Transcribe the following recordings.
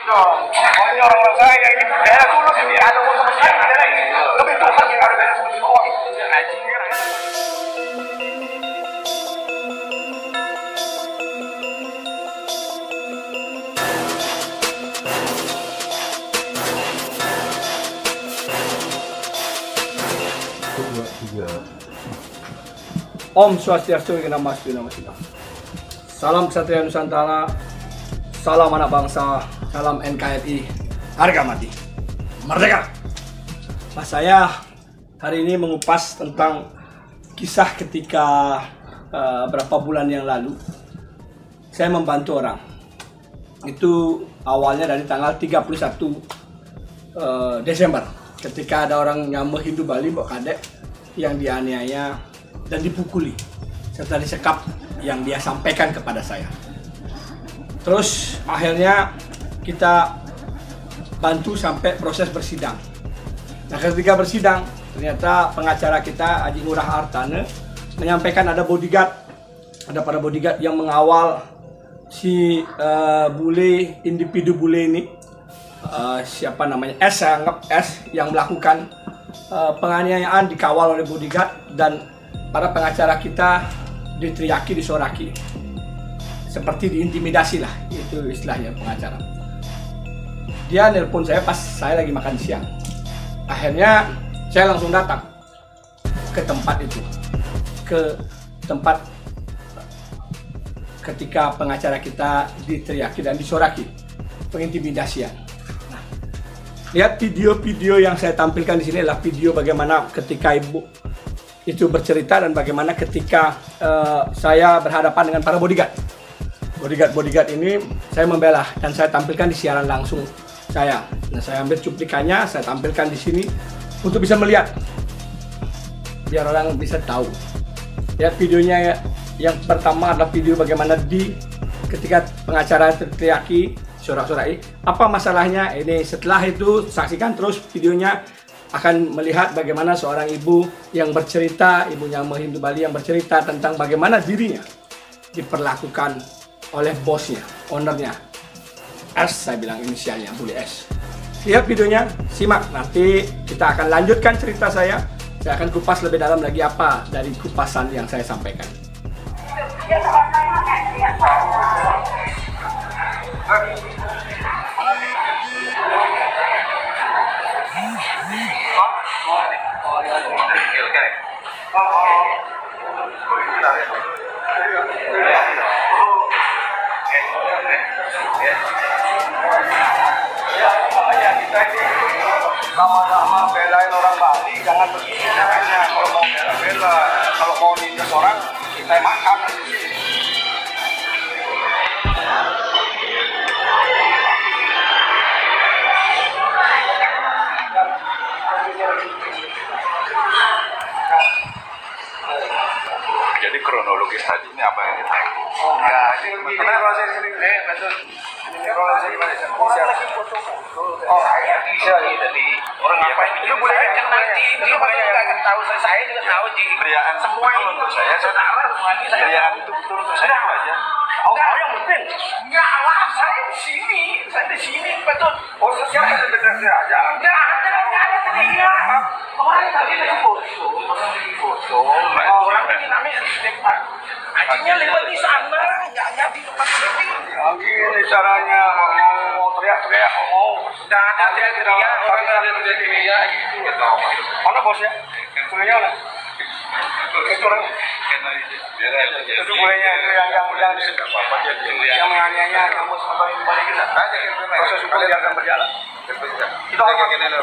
dong. Oh, ini orang-orang saya ini daerah dulu sih, ada uang sama sekali di daerah ini. Tapi Tuhan yang ada daerah sama semua uang. Anjing kan. Om Swastiastu, Namaste, Namaste. Salam Ksatria Nusantara, salam anak bangsa, salam NKRI, harga mati, merdeka. Mas saya hari ini mengupas tentang kisah ketika berapa bulan yang lalu saya membantu orang. Itu awalnya dari tanggal 31 Desember ketika ada orang nyamuk Hindu Bali Mbok Kadek yang dianiaya dan dipukuli serta disekap yang dia sampaikan kepada saya. Terus akhirnya kita bantu sampai proses bersidang. Nah, ketika bersidang ternyata pengacara kita Haji Ngurah Artane menyampaikan ada para bodyguard yang mengawal si bule, individu bule ini, siapa namanya, S, saya anggap S, yang melakukan penganiayaan dikawal oleh bodyguard dan para pengacara kita diteriaki, disoraki, seperti diintimidasi lah, itu istilahnya pengacara. Dia nelpon saya pas saya lagi makan siang. Akhirnya saya langsung datang ke tempat itu, ke tempat ketika pengacara kita diteriaki dan disoraki, pengintimidasian. Nah, lihat video-video yang saya tampilkan di sini adalah video bagaimana ketika ibu itu bercerita dan bagaimana ketika saya berhadapan dengan para bodyguard ini saya membela dan saya tampilkan di siaran langsung saya. Nah, saya ambil cuplikannya, saya tampilkan di sini untuk bisa melihat, biar orang bisa tahu. Lihat videonya ya. Yang pertama adalah video bagaimana ketika pengacara teriaki, sorak-sorai, apa masalahnya ini. Setelah itu saksikan terus videonya, akan melihat bagaimana seorang ibu yang bercerita, ibunya Hindu Bali yang bercerita tentang bagaimana dirinya diperlakukan oleh bosnya, ownernya, S, saya bilang inisialnya, Bule S. Lihat videonya, simak, nanti kita akan lanjutkan cerita saya akan kupas lebih dalam lagi apa dari kupasan yang saya sampaikan. Sama-sama belain orang Bali, jangan begini caranya. Kalau mau bela-bela, kalau mau nindas orang, kita makan. Jadi kronologis tadi ini apa yang ditanya? Oh ya, ini proses ini. Betul. Ini proses gimana? Orang lagi foto. Oh, saya bisa nih tadi. Orang ngapain? Itu boleh yang nanti dia boleh yang tahu, saya juga tahu di Keriaan semua ini untuk saya keriaan itu betul untuk saya aja. Oh, yang penting. Enggak lah, saya di sini, betul. Oh, siapa yang benar aja? Enggak ada dia. Kemarin tadi lagi foto. Orang ini namanya Hajinya lewat di sana, enggak di tempat sini. Gini caranya, mau teriak-teriak, mau. Enggak ada teriak, orang ada teriak gitu. Mana bosnya? Sebenarnya mana? Itu orang. Itu bolehnya itu yang menganiaya kamu sampai kembali kita. Proses hukum biarkan berjalan. Kita hormat pengadilan.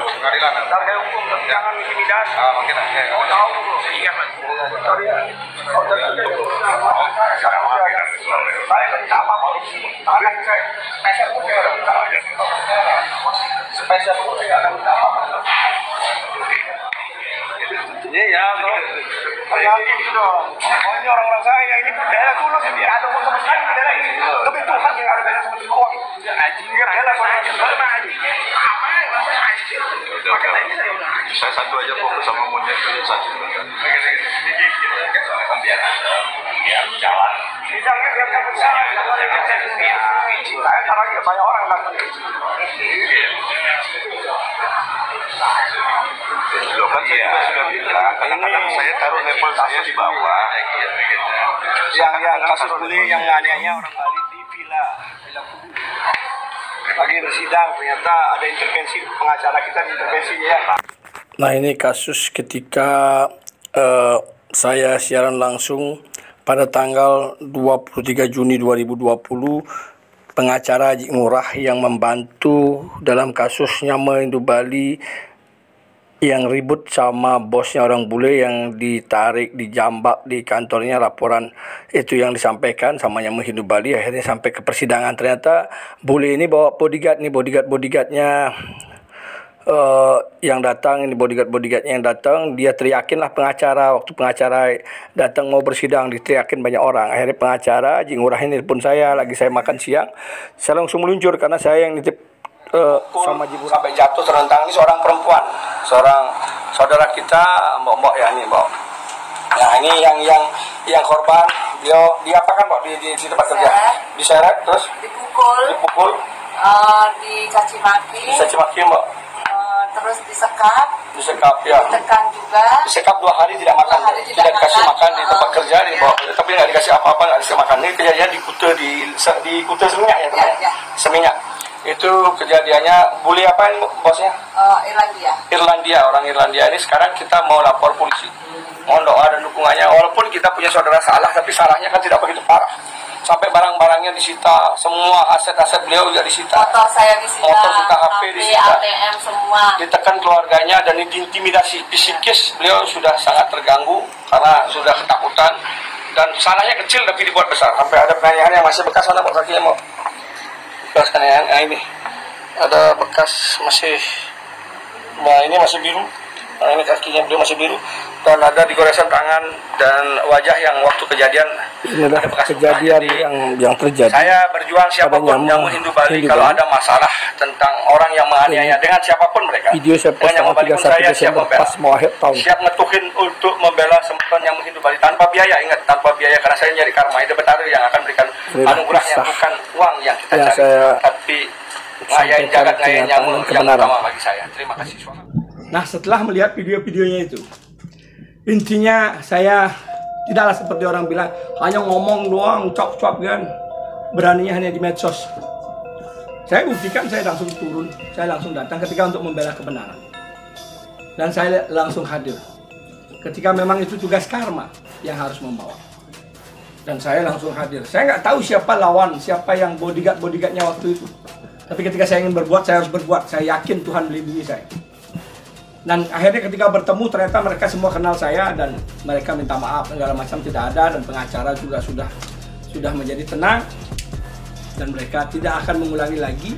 Harga hukum, tapi jangan intimidasi. Mungkin tahu dulu. Iya, saya minta apa-apa. Tangan saya spesial pun saya tidak minta. Spesial pun saya tidak minta apa-apa. Iya, bro. Gitu dong. Oh, ini orang-orang saya ini daerah dulu sih, ada uang sama sekali di daerah ini. Tapi Tuhan yang ada daerah sama semua uang. Anjing kan daerah sama anjing. Apa ya, masa anjing? Saya satu aja fokus sama monyet itu satu. Soalnya kan biar jalan. Jangan biar kamu jalan. Saya lagi banyak orang kan. Iya, sudah bilang. Kadang-kadang saya taruh level saya di bawah. Yang kasus bully yang nganiaya orang Bali di Villa Kubu. Lagi bersidang, ternyata ada intervensi pengacara kita diintervensi ya. Nah, ini kasus ketika saya siaran langsung pada tanggal 23 Juni 2020, pengacara Haji Ngurah yang membantu dalam kasus Nyama Hindu Bali yang ribut sama bosnya orang bule yang ditarik, dijambak di kantornya. Laporan itu yang disampaikan sama Nyama Hindu Bali, akhirnya sampai ke persidangan. Ternyata bule ini bawa bodyguard, nih bodyguardnya yang datang, ini bodyguardnya yang datang. Dia teriakin lah pengacara, waktu pengacara datang mau bersidang diteriakin banyak orang. Akhirnya pengacara Haji Ngurah ini telepon saya, lagi saya makan siang, saya langsung meluncur karena saya yang nitip sama Haji Ngurah. Sampai jatuh terlentang. Ini seorang perempuan, seorang saudara kita, mbok ya, ini mbok. Nah, ini yang korban, dia diapakan mbok di tempat kerja? Diseret terus dipukul, dicaci maki mbok. Terus disekap Ya, ditekan juga, disekap 2 hari tidak makan, tidak dikasih makan di tempat kerja, tapi nggak dikasih apa-apa, nggak dikasih makan. Ini kejadian di Kuta Seminyak ya, ya. Seminyak. Itu kejadiannya. Bully apa ini bosnya? Irlandia, orang Irlandia ini. Sekarang kita mau lapor polisi, mohon doa dan dukungannya. Walaupun kita punya saudara salah, tapi salahnya kan tidak begitu parah. Sampai barang-barangnya disita, semua aset-aset beliau juga disita. Motor saya disita, HP disita, ATM semua. ditekan keluarganya dan diintimidasi. Psikis beliau sudah sangat terganggu karena sudah ketakutan, dan salahnya kecil tapi dibuat besar. Sampai ada penganiayaan yang masih bekas, mana kakinya mau bekas penganiayaan. Nah, ini ada bekas masih, nah ini masih biru. Nah, ini kakinya beliau masih biru, dan ada digoresan tangan dan wajah yang waktu kejadian. Ini adalah kejadian yang terjadi. Saya berjuang siapapun Nyama Hindu Bali, kalau ada masalah tentang orang yang menganiaya dengan siapapun mereka. Video saya post tanggal 31 Desember pas mau akhir tahun. Siap ngetuhin untuk membela semua Nyama Hindu Bali tanpa biaya. Ingat, tanpa biaya, karena saya nyari karma. Itu Betara yang akan berikan anugerahnya, bukan uang yang kita cari, tapi ngayain jagat, ngayain Nyama yang utama bagi saya. Terima kasih. Nah, setelah melihat video-videonya itu, intinya saya tidaklah seperti orang bilang hanya ngomong doang, cop-cop kan, beraninya hanya di medsos. Saya buktikan, saya langsung turun, saya langsung datang ketika untuk membela kebenaran, dan saya langsung hadir ketika memang itu tugas karma yang harus membawa, dan saya langsung hadir. Saya nggak tahu siapa lawan, siapa yang bodyguardnya waktu itu, tapi ketika saya ingin berbuat, saya harus berbuat. Saya yakin Tuhan melindungi saya. Dan akhirnya ketika bertemu, ternyata mereka semua kenal saya dan mereka minta maaf, segala macam tidak ada, dan pengacara juga sudah menjadi tenang dan mereka tidak akan mengulangi lagi.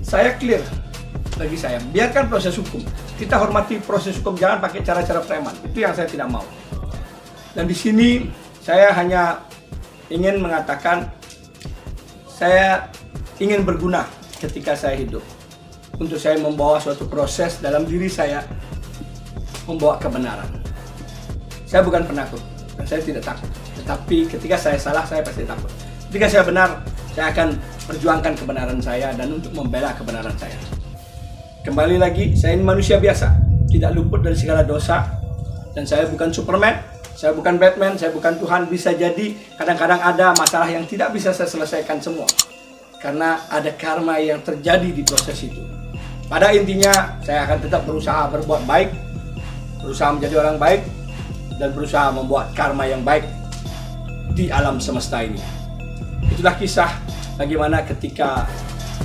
Saya clear bagi saya, biarkan proses hukum, kita hormati proses hukum, jangan pakai cara-cara preman. Itu yang saya tidak mau. Dan di sini saya hanya ingin mengatakan, saya ingin berguna ketika saya hidup, untuk saya membawa suatu proses dalam diri saya, membawa kebenaran. Saya bukan penakut, dan saya tidak takut. Tetapi ketika saya salah, saya pasti takut. Ketika saya benar, saya akan perjuangkan kebenaran saya dan untuk membela kebenaran saya. Kembali lagi, saya ini manusia biasa, tidak luput dari segala dosa, dan saya bukan Superman, saya bukan Batman, saya bukan Tuhan. Bisa jadi kadang-kadang ada masalah yang tidak bisa saya selesaikan semua, karena ada karma yang terjadi di proses itu. Pada intinya, saya akan tetap berusaha berbuat baik, berusaha menjadi orang baik, dan berusaha membuat karma yang baik di alam semesta ini. Itulah kisah bagaimana ketika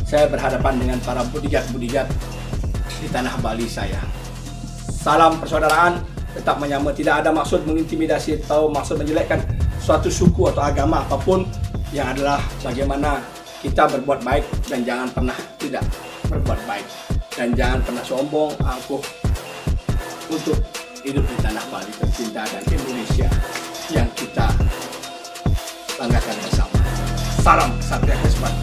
saya berhadapan dengan para bodyguard di tanah Bali saya. Salam persaudaraan, tetap menyama, tidak ada maksud mengintimidasi atau maksud menjelekkan suatu suku atau agama apapun, yang adalah bagaimana kita berbuat baik dan jangan pernah tidak berbuat baik, dan jangan pernah sombong, angkuh untuk hidup di tanah Bali tercinta dan Indonesia yang kita banggakan bersama. Salam Satria Kesbah.